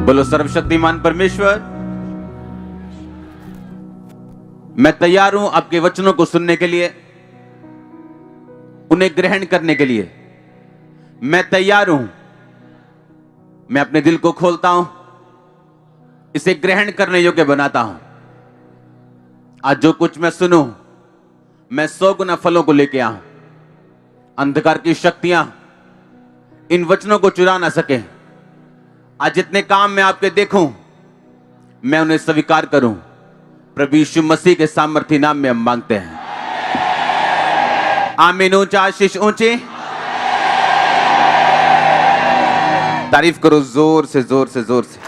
बोलो सर्वशक्तिमान परमेश्वर, मैं तैयार हूं आपके वचनों को सुनने के लिए, उन्हें ग्रहण करने के लिए। मैं तैयार हूं। मैं अपने दिल को खोलता हूं, इसे ग्रहण करने योग्य बनाता हूं। आज जो कुछ मैं सुनूं, मैं 100 गुना फलों को लेके आऊं। अंधकार की शक्तियां इन वचनों को चुरा ना सके। आज जितने काम मैं आपके देखूं, मैं उन्हें स्वीकार करूं। प्रभु यीशु मसीह के सामर्थी नाम में हम मांगते हैं, आमीन। ऊंचा आशीष ऊंचे तारीफ करो, जोर से जोर से जोर से।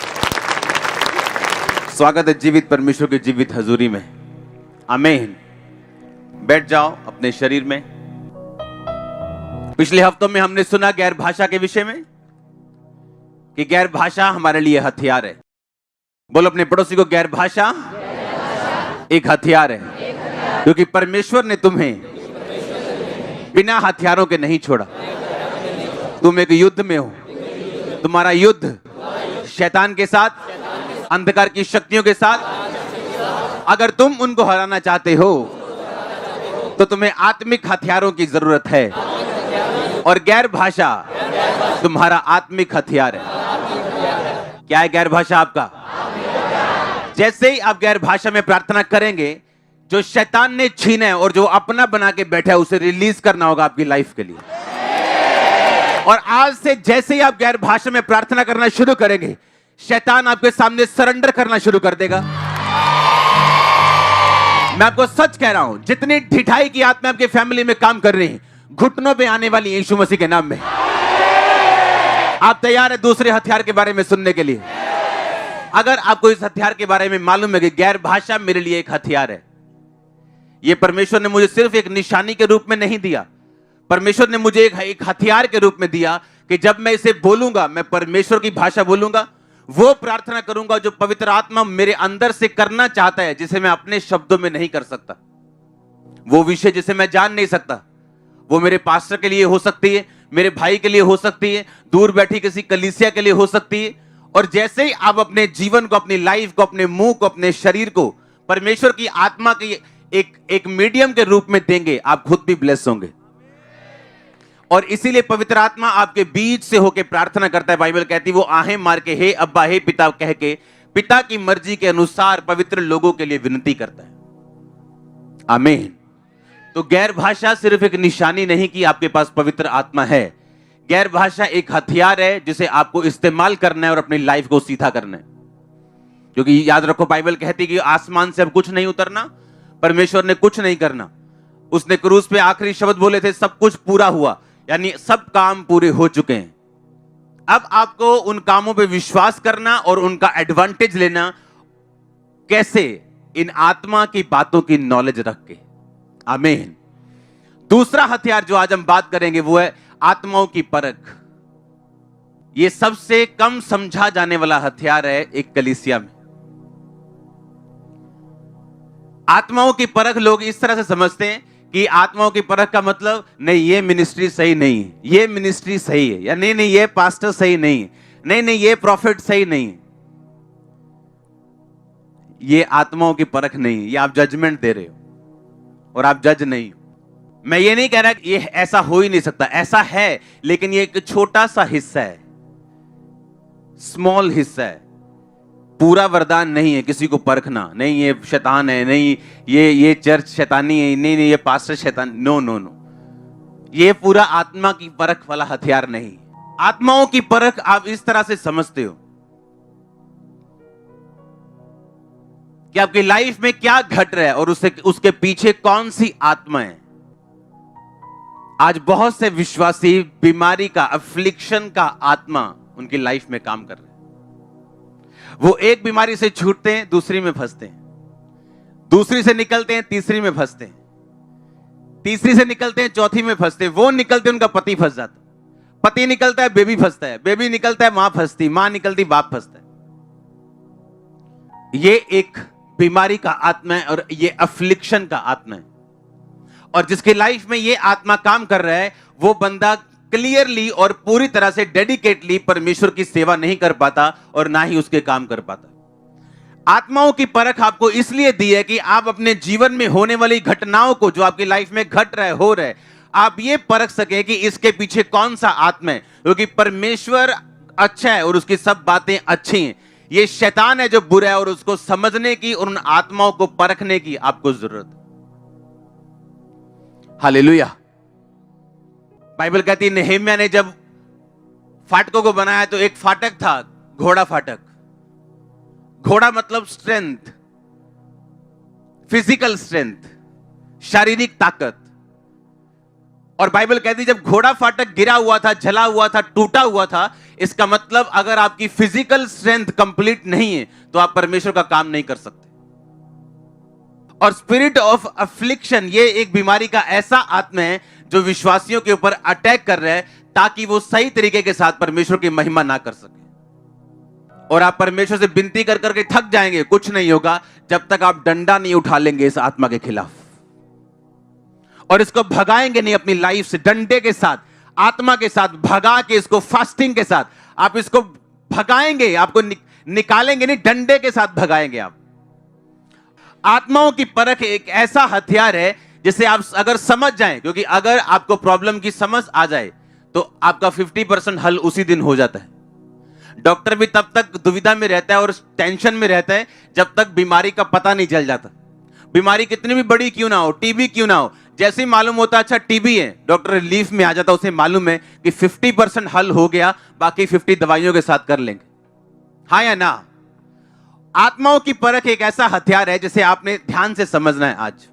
स्वागत है जीवित परमेश्वर की जीवित हजूरी में, आमीन। बैठ जाओ अपने शरीर में। पिछले हफ्तों में हमने सुना गैर भाषा के विषय में कि गैर भाषा हमारे लिए हथियार है। बोलो अपने पड़ोसी को, गैर भाषा एक हथियार है, क्योंकि परमेश्वर ने तुम्हें बिना हथियारों के नहीं छोड़ा। तुम एक युद्ध में हो। तुम्हारा युद्ध शैतान के साथ, अंधकार की शक्तियों के साथ। अगर तुम उनको हराना चाहते हो तो तुम्हें आत्मिक हथियारों की जरूरत है, और गैर भाषा तुम्हारा आत्मिक हथियार है। क्या है गैर भाषा आपका? जैसे ही आप गैर भाषा में प्रार्थना करेंगे, जो शैतान ने छीना है और जो अपना बना के बैठा है, उसे रिलीज करना होगा आपकी लाइफ के लिए। और आज से जैसे ही आप गैर भाषा में प्रार्थना करना शुरू करेंगे, शैतान आपके सामने सरेंडर करना शुरू कर देगा। मैं आपको सच कह रहा हूं, जितनी ढिठाई की आत्मा आपके फैमिली में काम कर रही है, घुटनों पे आने वाली यीशु मसीह के नाम में। आप तैयार है दूसरे हथियार के बारे में सुनने के लिए? अगर आपको इस हथियार के बारे में मालूम है कि गैर भाषा मेरे लिए एक हथियार है, यह परमेश्वर ने मुझे सिर्फ एक निशानी के रूप में नहीं दिया, परमेश्वर ने मुझे एक हथियार के रूप में दिया कि जब मैं इसे बोलूंगा, मैं परमेश्वर की भाषा बोलूंगा, वो प्रार्थना करूंगा जो पवित्र आत्मा मेरे अंदर से करना चाहता है, जिसे मैं अपने शब्दों में नहीं कर सकता। वो विषय जिसे मैं जान नहीं सकता, वो मेरे पास्टर के लिए हो सकती है, मेरे भाई के लिए हो सकती है, दूर बैठी किसी कलीसिया के लिए हो सकती है। और जैसे ही आप अपने जीवन को, अपनी लाइफ को, अपने मुंह को, अपने शरीर को परमेश्वर की आत्मा के एक मीडियम के रूप में देंगे, आप खुद भी ब्लेस होंगे। और इसीलिए पवित्र आत्मा आपके बीच से होकर प्रार्थना करता है। बाइबल कहती है वो आहें मार के हे अब्बा हे पिता कह के पिता की मर्जी के अनुसार पवित्र लोगों के लिए विनती करता है, आमीन। तो गैर भाषा सिर्फ एक निशानी नहीं कि आपके पास पवित्र आत्मा है। गैर भाषा एक हथियार है जिसे आपको इस्तेमाल करना है और अपनी लाइफ को सीधा करना है। क्योंकि याद रखो, बाइबल कहती है कि आसमान से अब कुछ नहीं उतरना, परमेश्वर ने कुछ नहीं करना। उसने क्रूस पे आखिरी शब्द बोले थे, सब कुछ पूरा हुआ, यानी सब काम पूरे हो चुके हैं। अब आपको उन कामों पे विश्वास करना और उनका एडवांटेज लेना। कैसे? इन आत्मा की बातों की नॉलेज रख के, आमीन। दूसरा हथियार जो आज हम बात करेंगे वो है आत्माओं की परख। यह सबसे कम समझा जाने वाला हथियार है एक कलीसिया में। आत्माओं की परख लोग इस तरह से समझते हैं कि आत्माओं की परख का मतलब, नहीं ये मिनिस्ट्री सही नहीं है, ये मिनिस्ट्री सही है, या नहीं नहीं ये पास्टर सही नहीं है, नहीं नहीं ये प्रॉफिट सही नहीं है। ये आत्माओं की परख नहीं है, ये आप जजमेंट दे रहे हो और आप जज नहीं हो। मैं ये नहीं कह रहा कि ये ऐसा हो ही नहीं सकता, ऐसा है, लेकिन ये एक छोटा सा हिस्सा है, स्मॉल हिस्सा है। पूरा वरदान नहीं है किसी को परखना। नहीं ये शैतान है, नहीं ये चर्च शैतानी है, नहीं नहीं ये पास्टर शैतान, नो नो नो। ये पूरा आत्मा की परख वाला हथियार नहीं। आत्माओं की परख आप इस तरह से समझते हो कि आपकी लाइफ में क्या घट रहा है और उसके पीछे कौन सी आत्मा है। आज बहुत से विश्वासी बीमारी का, अफ्लिक्शन का आत्मा उनकी लाइफ में काम कर रहे हैं। वो एक बीमारी से छूटते हैं, दूसरी में फंसते हैं, दूसरी से निकलते हैं, तीसरी में फंसते हैं, तीसरी से निकलते हैं, चौथी में फंसते हैं। वो निकलते उनका पति फंस जाता, पति निकलता है, बेबी फंसता है, बेबी निकलता है, मां फंसती, मां निकलती, बाप फंसता है। ये एक बीमारी का आत्मा है और ये अफ्लिक्शन का आत्मा है। और जिसकी लाइफ में ये आत्मा काम कर रहा है, वो बंदा क्लियरली और पूरी तरह से डेडिकेटली परमेश्वर की सेवा नहीं कर पाता और ना ही उसके काम कर पाता। आत्माओं की परख आपको इसलिए दी है कि आप अपने जीवन में होने वाली घटनाओं को, जो आपकी लाइफ में घट रहा है, हो रहा है, आप ये परख सके कि इसके पीछे कौन सा आत्मा है। क्योंकि परमेश्वर अच्छा है और उसकी सब बातें अच्छी हैं। ये शैतान है जो बुरा है और उसको समझने की और उन आत्माओं को परखने की आपको जरूरत है। हालेलुया। बाइबल कहती है नेहेम्या ने जब फाटकों को बनाया तो एक फाटक था, घोड़ा फाटक। घोड़ा मतलब स्ट्रेंथ, फिजिकल स्ट्रेंथ, शारीरिक ताकत। और बाइबल कहती है जब घोड़ा फाटक गिरा हुआ था, जला हुआ था, टूटा हुआ था, इसका मतलब अगर आपकी फिजिकल स्ट्रेंथ कंप्लीट नहीं है तो आप परमेश्वर का काम नहीं कर सकते। और स्पिरिट ऑफ अफ्लिक्शन, ये एक बीमारी का ऐसा आत्मा है जो विश्वासियों के ऊपर अटैक कर रहा है ताकि वो सही तरीके के साथ परमेश्वर की महिमा ना कर सके। और आप परमेश्वर से विनती कर करके थक जाएंगे, कुछ नहीं होगा जब तक आप डंडा नहीं उठा लेंगे इस आत्मा के खिलाफ और इसको भगाएंगे नहीं अपनी लाइफ से। डंडे के साथ, आत्मा के साथ भगा के, इसको फास्टिंग के साथ आप इसको भगाएंगे, आपको निकालेंगे नहीं, डंडे के साथ भगाएंगे आप। आत्माओं की परख एक ऐसा हथियार है जिसे आप अगर समझ जाएं, क्योंकि अगर आपको प्रॉब्लम की समझ आ जाए तो आपका 50% हल उसी दिन हो जाता है। डॉक्टर भी तब तक दुविधा में रहता है और टेंशन में रहता है जब तक बीमारी का पता नहीं चल जाता। बीमारी कितनी भी बड़ी क्यों ना हो, टीबी क्यों ना हो, जैसे ही मालूम होता अच्छा टीबी है, डॉक्टर रिलीफ में आ जाता, उसे मालूम है कि 50% हल हो गया, बाकी 50 दवाइयों के साथ कर लेंगे। हाँ या ना? आत्माओं की परख एक ऐसा हथियार है जिसे आपने ध्यान से समझना है। आज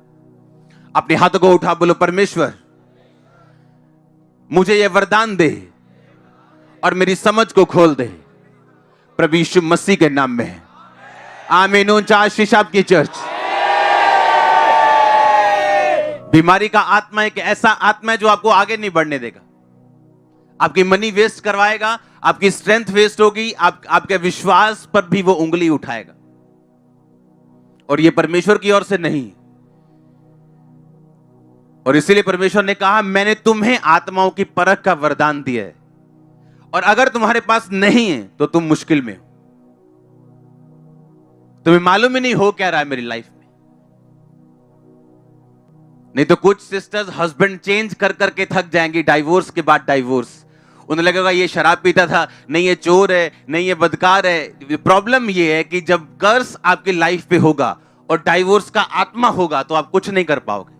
अपने हाथों को उठा, बोलो परमेश्वर मुझे यह वरदान दे और मेरी समझ को खोल दे, प्रभु यीशु मसीह के नाम में। आमीन। ऊंचा आशीष आपकी चर्च। बीमारी का आत्मा एक ऐसा आत्मा है जो आपको आगे नहीं बढ़ने देगा, आपकी मनी वेस्ट करवाएगा, आपकी स्ट्रेंथ वेस्ट होगी, आपके विश्वास पर भी वो उंगली उठाएगा और ये परमेश्वर की ओर से नहीं। और इसीलिए परमेश्वर ने कहा मैंने तुम्हें आत्माओं की परख का वरदान दिया है और अगर तुम्हारे पास नहीं है तो तुम मुश्किल में हो। तुम्हें मालूम ही नहीं हो क्या रहा है मेरी लाइफ में। नहीं तो कुछ सिस्टर्स हस्बैंड चेंज कर करके थक जाएंगी, डाइवोर्स के बाद डाइवोर्स। उन्हें लगेगा ये शराब पीता था, नहीं ये चोर है, नहीं ये बदकार है। प्रॉब्लम ये है कि जब कर्स आपकी लाइफ पे होगा और डाइवोर्स का आत्मा होगा तो आप कुछ नहीं कर पाओगे।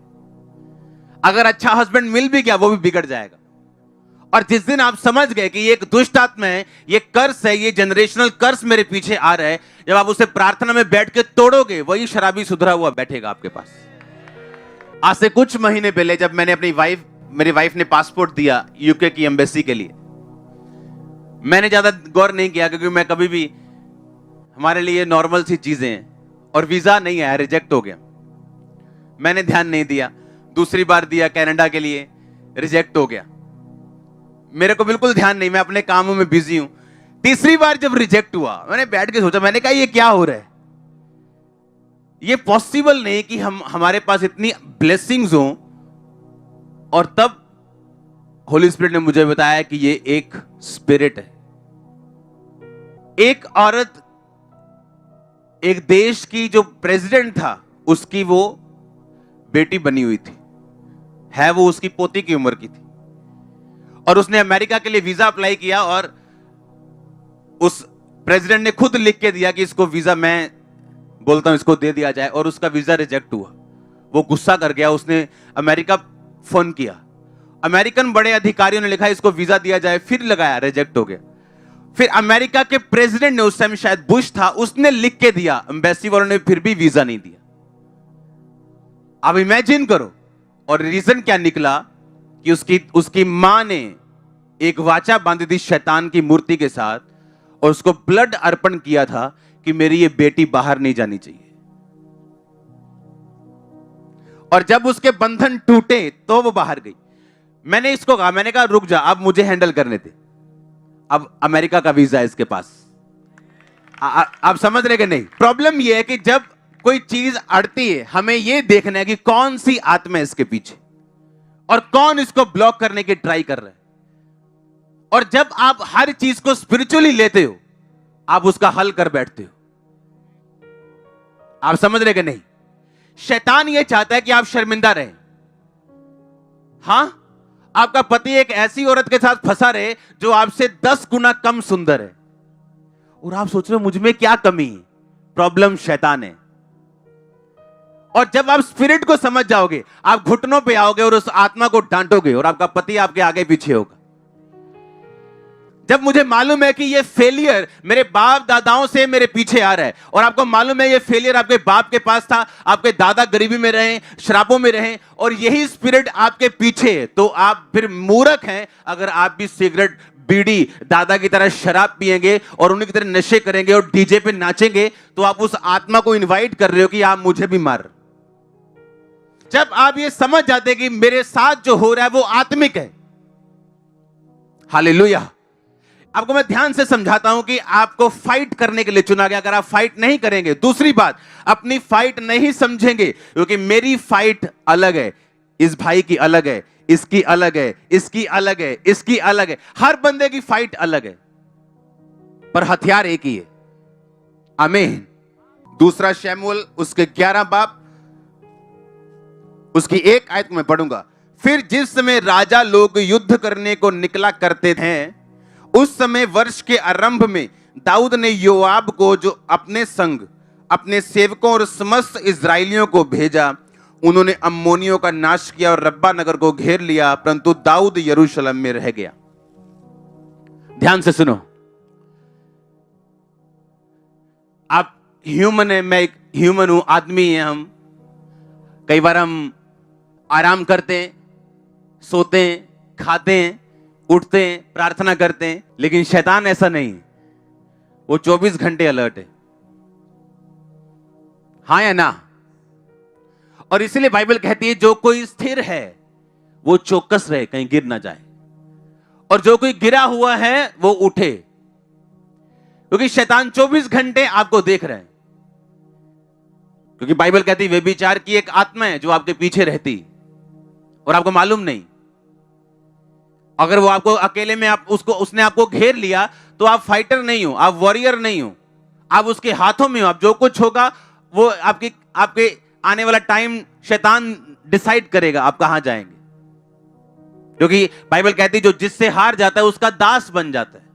अगर अच्छा हस्बैंड मिल भी गया वो भी बिगड़ जाएगा। और जिस दिन आप समझ गए कि ये एक दुष्ट आत्मा है, ये कर्स है, ये जनरेशनल कर्स मेरे पीछे आ रहा है, जब आप उसे प्रार्थना में बैठ के तोड़ोगे, वही शराबी सुधरा हुआ बैठेगा आपके पास। आज से कुछ महीने पहले जब मैंने मेरी वाइफ ने पासपोर्ट दिया यूके की एम्बेसी के लिए, मैंने ज्यादा गौर नहीं किया क्योंकि मैं कभी भी, हमारे लिए नॉर्मल सी चीजें हैं। और वीजा नहीं आया, रिजेक्ट हो गया, मैंने ध्यान नहीं दिया। दूसरी बार दिया कनाडा के लिए, रिजेक्ट हो गया, मेरे को बिल्कुल ध्यान नहीं, मैं अपने कामों में बिजी हूं। तीसरी बार जब रिजेक्ट हुआ, मैंने बैठ के सोचा, मैंने कहा ये क्या हो रहा है? ये पॉसिबल नहीं कि हमारे पास इतनी ब्लेसिंग्स हो। और तब होली स्पिरिट ने मुझे बताया कि ये एक स्पिरिट है। एक औरत, एक देश की जो प्रेसिडेंट था, उसकी वो बेटी बनी हुई थी, है वो उसकी पोती की उम्र की थी, और उसने अमेरिका के लिए वीजा अप्लाई किया और उस प्रेसिडेंट ने खुद लिख के दिया कि इसको वीजा, मैं बोलता हूं इसको दे दिया जाए, और उसका वीजा रिजेक्ट हुआ। वो गुस्सा कर गया, उसने अमेरिका फोन किया, अमेरिकन बड़े अधिकारियों ने लिखा इसको वीजा दिया जाए, फिर लगाया, रिजेक्ट हो गया। फिर अमेरिका के प्रेसिडेंट ने, उस टाइम शायद बुश था, उसने लिख के दिया, एम्बेसी वालों ने फिर भी वीजा नहीं दिया। अब इमेजिन करो। और रीजन क्या निकला कि उसकी मां ने एक वाचा बांधी थी शैतान की मूर्ति के साथ और उसको ब्लड अर्पण किया था कि मेरी ये बेटी बाहर नहीं जानी चाहिए। और जब उसके बंधन टूटे तो वो बाहर गई। मैंने इसको कहा, मैंने कहा रुक जा, अब मुझे हैंडल करने दे, अब अमेरिका का वीजा है इसके पास। आप समझ रहे कि नहीं? प्रॉब्लम ये है कि जब कोई चीज अड़ती है, हमें यह देखना है कि कौन सी आत्मा है इसके पीछे और कौन इसको ब्लॉक करने की ट्राई कर रहा है। और जब आप हर चीज को स्पिरिचुअली लेते हो, आप उसका हल कर बैठते हो। आप समझ रहे कि नहीं? शैतान यह चाहता है कि आप शर्मिंदा रहें। हां, आपका पति एक ऐसी औरत के साथ फंसा रहे जो आपसे 10 गुना कम सुंदर है, और आप सोच रहे हो मुझ में क्या कमी है। प्रॉब्लम शैतान है। और जब आप स्पिरिट को समझ जाओगे, आप घुटनों पे आओगे और उस आत्मा को डांटोगे, और आपका पति आपके आगे पीछे होगा। जब मुझे मालूम है कि ये फेलियर मेरे बाप दादाओं से मेरे पीछे आ रहा है, और आपको मालूम है ये फेलियर आपके बाप के पास था, आपके दादा गरीबी में रहे, शराबों में रहे, और यही स्पिरिट आपके पीछे है, तो आप फिर मूर्ख हैं अगर आप भी सिगरेट, बीड़ी, दादा की तरह शराब पिएंगे और उन्हीं की तरह नशे करेंगे और डीजे पे नाचेंगे, तो आप उस आत्मा को इनवाइट कर रहे हो कि आप मुझे भी मार। जब आप ये समझ जाते कि मेरे साथ जो हो रहा है वो आत्मिक है, हालेलुया। आपको मैं ध्यान से समझाता हूं कि आपको फाइट करने के लिए चुना गया। अगर आप फाइट नहीं करेंगे, दूसरी बात, अपनी फाइट नहीं समझेंगे, क्योंकि मेरी फाइट अलग है, इस भाई की अलग है, इसकी अलग है, इसकी अलग है, इसकी अलग है, हर बंदे की फाइट अलग है, पर हथियार एक ही है। आमीन। दूसरा शमूएल उसके 11 बाब उसकी 1 आयत को मैं पढ़ूंगा। फिर जिस समय राजा लोग युद्ध करने को निकला करते थे, उस समय वर्ष के आरंभ में दाऊद ने योआब को, जो अपने संग अपने सेवकों और समस्त इस्राएलियों को भेजा, उन्होंने अम्मोनियों का नाश किया और रब्बा नगर को घेर लिया, परंतु दाऊद यरूशलेम में रह गया। ध्यान से सुनो। आप ह्यूमन है, मैं एक ह्यूमन हूं, आदमी है हम। कई बार हम आराम करते हैं, सोते हैं, खाते हैं, उठते हैं, प्रार्थना करते हैं, लेकिन शैतान ऐसा नहीं है। वो 24 घंटे अलर्ट है। हाँ या ना? और इसलिए बाइबल कहती है जो कोई स्थिर है वो चौकस रहे, कहीं गिर ना जाए, और जो कोई गिरा हुआ है वो उठे, क्योंकि शैतान 24 घंटे आपको देख रहे हैं। क्योंकि बाइबल कहती है व्यभिचार की एक आत्मा है जो आपके पीछे रहती और आपको मालूम नहीं। अगर वो आपको अकेले में उसने आपको घेर लिया, तो आप फाइटर नहीं हो, आप वॉरियर नहीं हो, आप उसके हाथों में हो। आप जो कुछ होगा वो आपके आने वाला टाइम शैतान डिसाइड करेगा आप कहां जाएंगे। क्योंकि बाइबल कहती है जो जिससे हार जाता है उसका दास बन जाता है।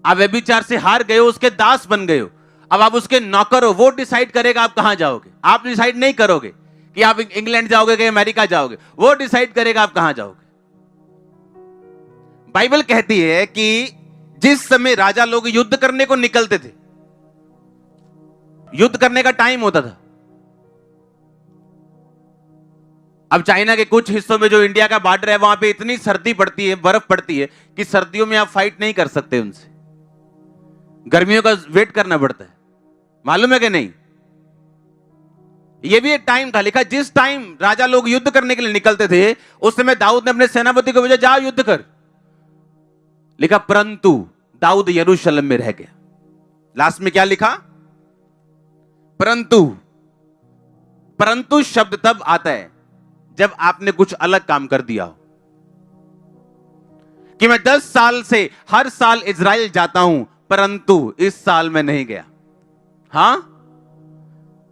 आप व्यभिचार से हार गए हो, उसके दास बन गए हो, अब आप उसके नौकर हो। वो डिसाइड करेगा आप कहां जाओगे। आप डिसाइड नहीं करोगे कि आप इंग्लैंड जाओगे कि अमेरिका जाओगे, वो डिसाइड करेगा आप कहां जाओगे। बाइबल कहती है कि जिस समय राजा लोग युद्ध करने को निकलते थे, युद्ध करने का टाइम होता था। अब चाइना के कुछ हिस्सों में जो इंडिया का बॉर्डर है, वहां पे इतनी सर्दी पड़ती है, बर्फ पड़ती है कि सर्दियों में आप फाइट नहीं कर सकते उनसे। गर्मियों का वेट करना पड़ता है, मालूम है कि नहीं? यह भी एक टाइम था। लिखा जिस टाइम राजा लोग युद्ध करने के लिए निकलते थे, उस समय दाऊद ने अपने सेनापति को भेजा, जाओ युद्ध कर। लिखा परंतु दाऊद यरूशलेम में रह गया। लास्ट में क्या लिखा? परंतु। परंतु शब्द तब आता है जब आपने कुछ अलग काम कर दिया हो। कि मैं 10 साल से हर साल इजराइल जाता हूं, परंतु इस साल मैं नहीं गया। हां,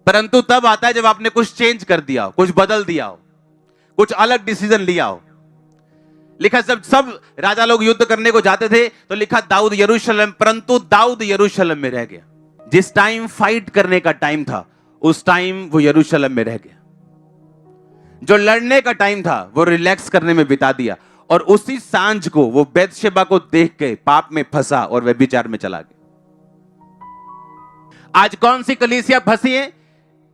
परंतु तब आता है जब आपने कुछ चेंज कर दिया हो, कुछ बदल दिया हो, कुछ अलग डिसीजन लिया हो। लिखा जब सब राजा लोग युद्ध करने को जाते थे तो लिखा दाऊद यरूशलेम, परंतु दाऊद यरूशलेम में रह गया। जिस टाइम फाइट करने का टाइम था उस टाइम वो यरूशलेम में रह गया। जो लड़ने का टाइम था वो रिलैक्स करने में बिता दिया, और उसी सांझ को वो बैतशेबा को देख के पाप में फंसा और व्यभिचार में चला गया। आज कौन सी कलीसिया फंसी है?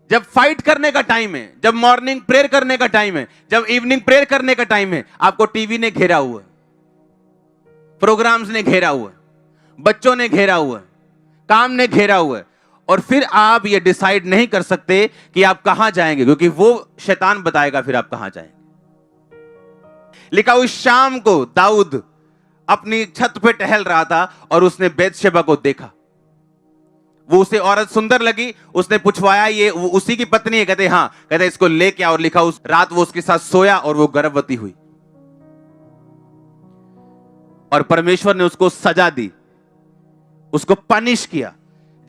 जब फाइट करने का टाइम है, जब मॉर्निंग प्रेयर करने का टाइम है, जब इवनिंग प्रेयर करने का टाइम है, आपको टीवी ने घेरा हुआ है, प्रोग्राम्स ने घेरा हुआ है, बच्चों ने घेरा हुआ है, काम ने घेरा हुआ है, और फिर आप ये डिसाइड नहीं कर सकते कि आप कहां जाएंगे, क्योंकि वो शैतान बताएगा फिर आप कहां जाएंगे। लिखा उस शाम को दाऊद अपनी छत पे टहल रहा था और उसने बैतशेबा को देखा। वो उसे औरत सुंदर लगी, उसने पूछवाया ये उसी की पत्नी है? कहते हाँ। कहते इसको लेके आओ। और लिखा उस रात वो उसके साथ सोया और वो गर्भवती हुई। और परमेश्वर ने उसको सजा दी, उसको पनिश किया।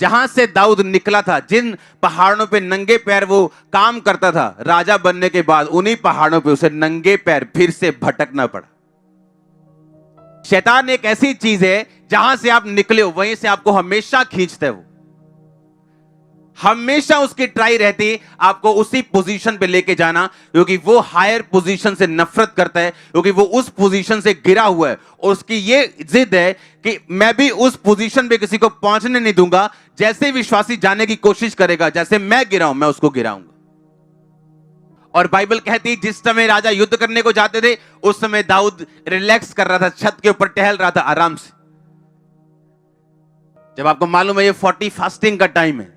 जहां से दाऊद निकला था, जिन पहाड़ों पे नंगे पैर वो काम करता था राजा बनने के बाद, उन्हीं पहाड़ों पे उसे नंगे पैर फिर से भटकना पड़ा। शैतान एक ऐसी चीज है, जहां से आप निकले हो वहीं से आपको हमेशा खींचता है। वो हमेशा उसकी ट्राई रहती आपको उसी पोजीशन पे लेके जाना, क्योंकि वो हायर पोजीशन से नफरत करता है, क्योंकि वो उस पोजीशन से गिरा हुआ है और उसकी ये जिद है कि मैं भी उस पोजीशन पे किसी को पहुंचने नहीं दूंगा। जैसे विश्वासी जाने की कोशिश करेगा, जैसे मैं गिरा हूं, मैं उसको गिराऊंगा। और बाइबल कहती जिस समय राजा युद्ध करने को जाते थे, उस समय दाऊद रिलैक्स कर रहा था, छत के ऊपर टहल रहा था आराम से। जब आपको मालूम है ये 40 फास्टिंग का टाइम है,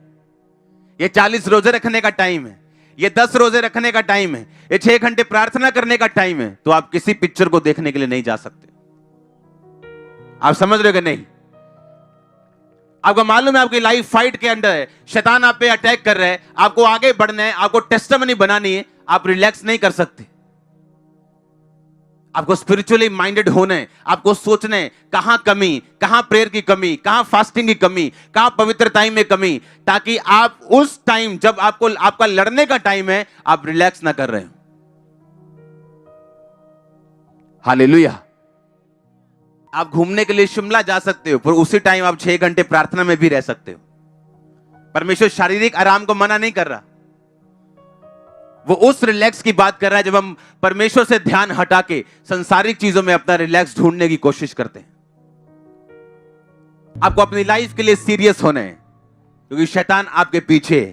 ये 40 रोजे रखने का टाइम है, ये 10 रोजे रखने का टाइम है, ये 6 घंटे प्रार्थना करने का टाइम है, तो आप किसी पिक्चर को देखने के लिए नहीं जा सकते। आप समझ रहे हो कि नहीं? आपको मालूम है आपकी लाइफ फाइट के अंदर है, शैतान आप पे अटैक कर रहा है, आपको आगे बढ़ना है, आपको टेस्टिमनी बनानी है, आप रिलैक्स नहीं कर सकते। आपको स्पिरिचुअली माइंडेड होना है, आपको सोचना है कहां कमी, कहां प्रेयर की कमी, कहां फास्टिंग की कमी, कहां पवित्र टाइम में कमी, ताकि आप उस टाइम जब आपको आपका लड़ने का टाइम है, आप रिलैक्स ना कर रहे हो। हालेलुया। आप घूमने के लिए शिमला जा सकते हो, पर उसी टाइम आप 6 घंटे प्रार्थना में भी रह सकते हो। परमेश्वर शारीरिक आराम को मना नहीं कर रहा, वो उस रिलैक्स की बात कर रहा है जब हम परमेश्वर से ध्यान हटा के संसारिक चीजों में अपना रिलैक्स ढूंढने की कोशिश करते हैं। आपको अपनी लाइफ के लिए सीरियस होना है, क्योंकि शैतान आपके पीछे है,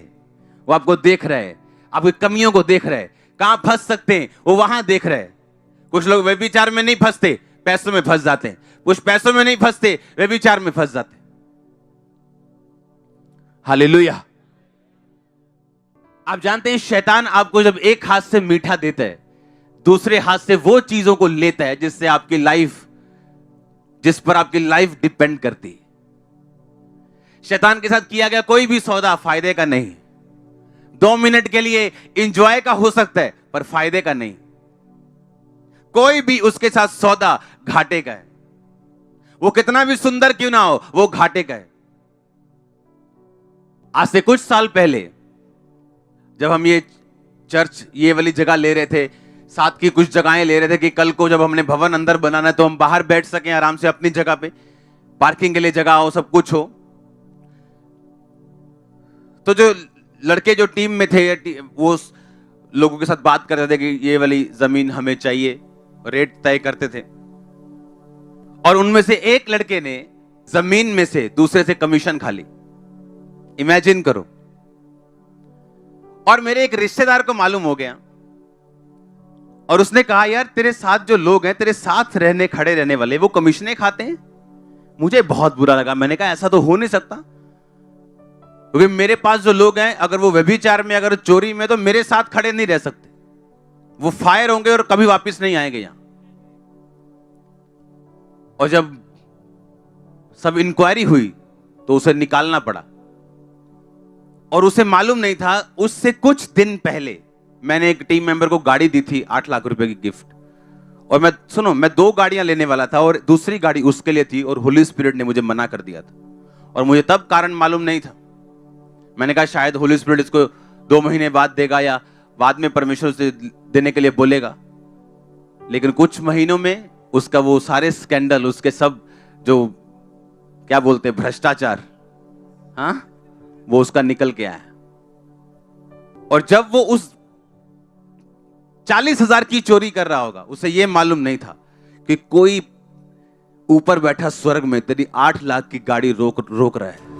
वो आपको देख रहा है, आपकी कमियों को देख रहा है, कहां फंस सकते हैं वो वहां देख रहा है। कुछ लोग व्यभिचार में नहीं फंसते, पैसों में फंस जाते हैं। कुछ पैसों में नहीं फंसते, व्यभिचार में फंस जाते हैं। हालेलुया। आप जानते हैं शैतान आपको जब एक हाथ से मीठा देता है, दूसरे हाथ से वो चीजों को लेता है जिससे आपकी लाइफ, जिस पर आपकी लाइफ डिपेंड करती है। शैतान के साथ किया गया कोई भी सौदा फायदे का नहीं। 2 मिनट के लिए एंजॉय का हो सकता है, पर फायदे का नहीं। कोई भी उसके साथ सौदा घाटे का है, वो कितना भी सुंदर क्यों ना हो, वो घाटे का है। आज से कुछ साल पहले जब हम ये चर्च, ये वाली जगह ले रहे थे, साथ की कुछ जगहें ले रहे थे कि कल को जब हमने भवन अंदर बनाना है तो हम बाहर बैठ सकें आराम से अपनी जगह पे, पार्किंग के लिए जगह हो, सब कुछ हो। तो जो लड़के जो टीम में थे, वो लोगों के साथ बात कर रहे थे कि ये वाली जमीन हमें चाहिए, रेट तय करते थे। और उनमें से एक लड़के ने जमीन में से दूसरे से कमीशन खा ली। इमेजिन करो। और मेरे एक रिश्तेदार को मालूम हो गया और उसने कहा, यार तेरे साथ जो लोग हैं, तेरे साथ रहने खड़े रहने वाले, वो कमीशनें खाते हैं। मुझे बहुत बुरा लगा। मैंने कहा ऐसा तो हो नहीं सकता, क्योंकि मेरे पास जो लोग हैं, अगर वो व्यभिचार में, अगर चोरी में, तो मेरे साथ खड़े नहीं रह सकते। वो फायर होंगे और कभी वापस नहीं आएंगे यहां। और जब सब इंक्वायरी हुई तो उसे निकालना पड़ा। और उसे मालूम नहीं था, उससे कुछ दिन पहले मैंने एक टीम मेंबर को गाड़ी दी थी, 8 लाख रुपए की गिफ्ट। और मैं 2 गाड़ियां लेने वाला था और दूसरी गाड़ी उसके लिए थी, और होली स्पिरिट ने मुझे मना कर दिया था। और मुझे तब कारण मालूम नहीं था। मैंने कहा शायद होली स्पिरिट इसको 2 महीने बाद देगा, या बाद में परमेश्वर से देने के लिए बोलेगा। लेकिन कुछ महीनों में उसका वो सारे स्कैंडल, उसके सब जो क्या बोलते हैं भ्रष्टाचार, हाँ, वो उसका निकल के आया। और जब वो उस 40,000 की चोरी कर रहा होगा, उसे ये मालूम नहीं था कि कोई ऊपर बैठा स्वर्ग में तेरी 8 लाख की गाड़ी रोक रहा है।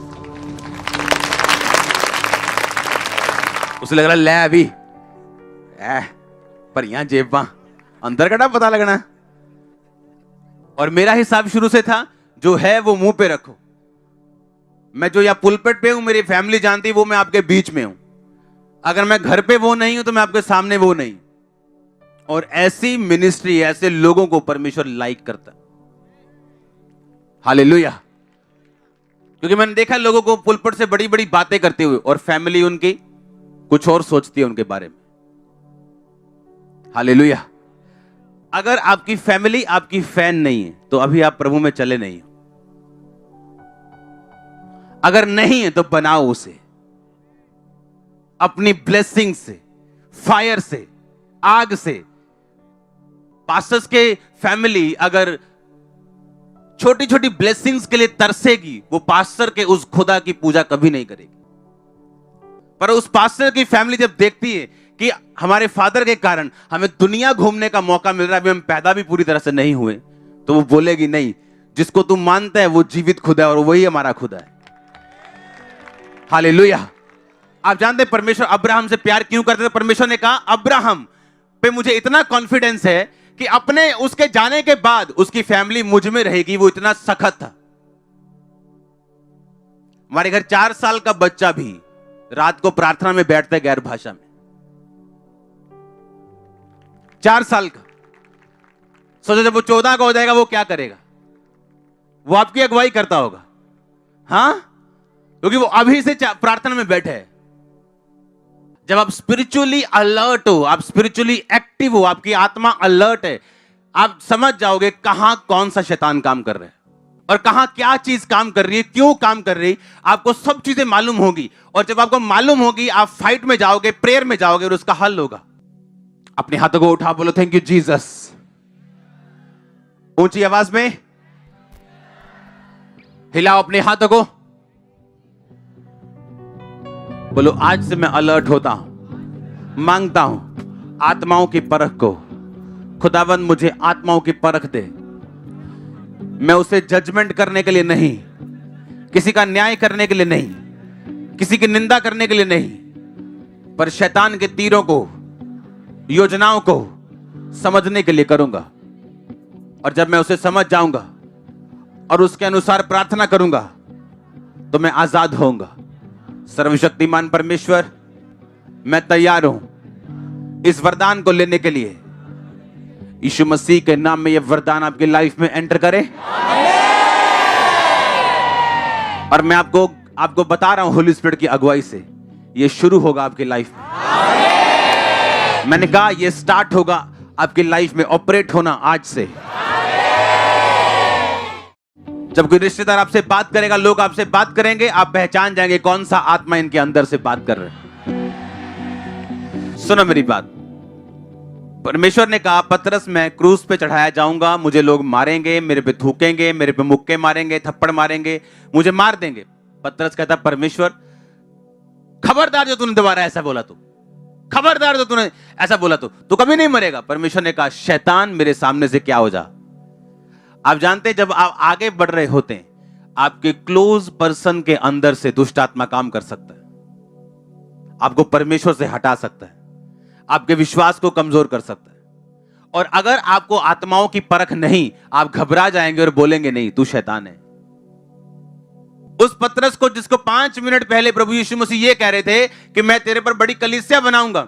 उसे लग रहा ले अभी पर यहां जेबा अंदर कटा पता लगना। और मेरा हिसाब शुरू से था, जो है वो मुंह पे रखो। मैं जो या पुलपेट पे हूं, मेरी फैमिली जानती है वो मैं आपके बीच में हूं। अगर मैं घर पे वो नहीं हूं तो मैं आपके सामने वो नहीं। और ऐसी मिनिस्ट्री, ऐसे लोगों को परमेश्वर लाइक करता। हालेलुया। क्योंकि मैंने देखा लोगों को पुलपेट से बड़ी बड़ी बातें करते हुए, और फैमिली उनकी कुछ और सोचती है उनके बारे में। हालेलुया। अगर आपकी फैमिली आपकी फैन नहीं है तो अभी आप प्रभु में चले नहीं हो। अगर नहीं है तो बनाओ उसे अपनी ब्लेसिंग से, फायर से, आग से। पास्टर्स के फैमिली अगर छोटी छोटी ब्लेसिंग्स के लिए तरसेगी, वो पास्टर के उस खुदा की पूजा कभी नहीं करेगी। पर उस पास्टर की फैमिली जब देखती है कि हमारे फादर के कारण हमें दुनिया घूमने का मौका मिल रहा है, अभी हम पैदा भी पूरी तरह से नहीं हुए, तो वो बोलेगी नहीं, जिसको तू मानता है वो जीवित खुदा है और वही हमारा खुदा है। हालेलुया। आप जानते हैं परमेश्वर अब्राहम से प्यार क्यों करते थे? परमेश्वर ने कहा अब्राहम पे मुझे इतना कॉन्फिडेंस है कि अपने उसके जाने के बाद उसकी फैमिली मुझ में रहेगी। वो इतना सख्त था। हमारे घर 4 साल का बच्चा भी रात को प्रार्थना में बैठता है गैर भाषा में। 4 साल का। सोचो जब वो 14 का हो जाएगा वो क्या करेगा? वो आपकी अगुवाई करता होगा, हाँ, क्योंकि वो अभी से प्रार्थना में बैठे है। जब आप स्पिरिचुअली अलर्ट हो, आप स्पिरिचुअली एक्टिव हो, आपकी आत्मा अलर्ट है, आप समझ जाओगे कहां कौन सा शैतान काम कर रहा है और कहां क्या चीज काम कर रही है, क्यों काम कर रही है। आपको सब चीजें मालूम होगी और जब आपको मालूम होगी आप फाइट में जाओगे, प्रेयर में जाओगे और उसका हल होगा। अपने हाथों को उठा बोलो थैंक यू जीसस। ऊंची आवाज में हिलाओ अपने हाथों को, बोलो आज से मैं अलर्ट होता हूं, मांगता हूं आत्माओं की परख को। खुदावंद मुझे आत्माओं की परख दे। मैं उसे जजमेंट करने के लिए नहीं, किसी का न्याय करने के लिए नहीं, किसी की निंदा करने के लिए नहीं, पर शैतान के तीरों को, योजनाओं को समझने के लिए करूंगा। और जब मैं उसे समझ जाऊंगा और उसके अनुसार प्रार्थना करूंगा तो मैं आजाद होऊंगा। सर्वशक्तिमान परमेश्वर, मैं तैयार हूं इस वरदान को लेने के लिए। यीशु मसीह के नाम में यह वरदान आपकी लाइफ में एंटर करे। और मैं आपको बता रहा हूं होली स्पिरिट की अगुवाई से यह शुरू होगा आपकी लाइफ में। मैंने कहा यह स्टार्ट होगा आपकी लाइफ में ऑपरेट होना आज से। जब कोई रिश्तेदार आपसे बात करेगा, लोग आपसे बात करेंगे, आप पहचान जाएंगे कौन सा आत्मा इनके अंदर से बात कर रहे हैं। सुनो मेरी बात। परमेश्वर ने कहा पतरस मैं क्रूस पे चढ़ाया जाऊंगा, मुझे लोग मारेंगे, मेरे पे थूकेंगे, मेरे पे मुक्के मारेंगे, थप्पड़ मारेंगे, मुझे मार देंगे। पतरस कहता परमेश्वर खबरदार जो तूने दोबारा ऐसा बोला, तो खबरदार जो तूने ऐसा बोला तो कभी नहीं मरेगा। परमेश्वर ने कहा शैतान मेरे सामने से क्या हो जा। आप जानते हैं जब आप आगे बढ़ रहे होते हैं, आपके क्लोज पर्सन के अंदर से दुष्ट आत्मा काम कर सकता है, आपको परमेश्वर से हटा सकता है, आपके विश्वास को कमजोर कर सकता है। और अगर आपको आत्माओं की परख नहीं, आप घबरा जाएंगे और बोलेंगे नहीं तू शैतान है। उस पतरस को जिसको 5 मिनट पहले प्रभु यीशु मसीह ये कह रहे थे कि मैं तेरे पर बड़ी कलीसिया बनाऊंगा,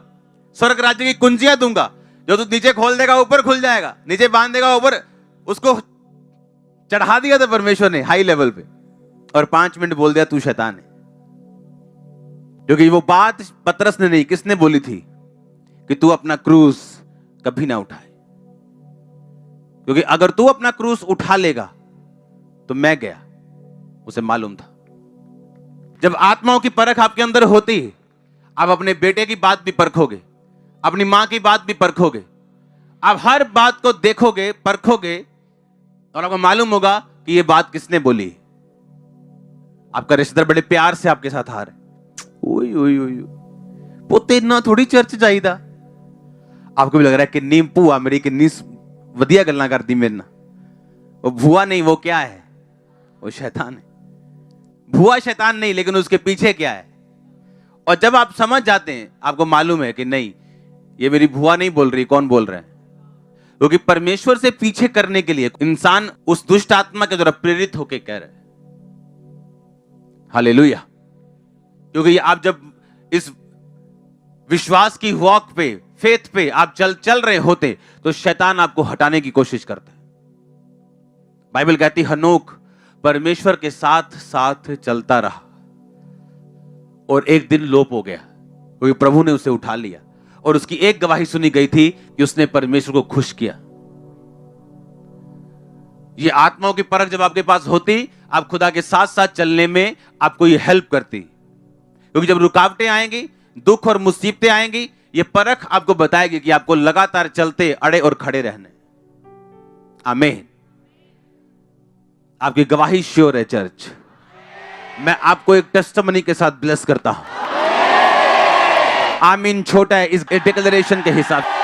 स्वर्ग राज्य की कुंजियां दूंगा, जो तू नीचे खोल देगा ऊपर खुल जाएगा, नीचे बांध देगा ऊपर, उसको चढ़ा दिया था परमेश्वर ने हाई लेवल पे, और 5 मिनट बोल दिया तू शैतान है। क्योंकि वो बात पतरस ने नहीं, किसने बोली थी कि तू अपना क्रूस कभी ना उठाए। क्योंकि अगर तू अपना क्रूस उठा लेगा तो मैं गया, उसे मालूम था। जब आत्माओं की परख आपके अंदर होती है, आप अपने बेटे की बात भी परखोगे, अपनी मां की बात भी परखोगे, आप हर बात को देखोगे, परखोगे, और आपको मालूम होगा कि ये बात किसने बोली। आपका रिश्तेदार बड़े प्यार से आपके साथ आ रहा है, ओई ओई ओई पोते ना थोड़ी चर्च जाईदा। आपको भी लग रहा है कि नीम भूआ मेरी किन्नी वधिया गल्लां करदी मेरे नाल। वो भूआ नहीं, वो क्या है? वो शैतान है। भूआ शैतान नहीं, लेकिन उसके पीछे क्या है। और जब आप समझ जाते हैं, आपको मालूम है कि नहीं ये मेरी भूआ नहीं बोल रही, कौन बोल रहा है? क्योंकि परमेश्वर से पीछे करने के लिए इंसान उस दुष्ट आत्मा के द्वारा प्रेरित होकर कह रहे हैं। हालेलुया। क्योंकि आप जब इस विश्वास की वॉक पे, फेथ पे आप चल रहे होते, तो शैतान आपको हटाने की कोशिश करता है। बाइबल कहती हनोक परमेश्वर के साथ साथ चलता रहा और एक दिन लोप हो गया, क्योंकि प्रभु ने उसे उठा लिया। और उसकी एक गवाही सुनी गई थी कि उसने परमेश्वर को खुश किया। ये आत्माओं की परख जब आपके पास होती, आप खुदा के साथ साथ चलने में आपको ये हेल्प करती। क्योंकि जब रुकावटें आएंगी, दुख और मुसीबतें आएंगी, ये परख आपको बताएगी कि आपको लगातार चलते, अड़े और खड़े रहने। आमीन। आपकी गवाही श्योर है चर्च। मैं आपको एक टेस्टिमनी के साथ ब्लेस करता हूं। आमीन छोटा है इस डिक्लेरेशन के हिसाब से।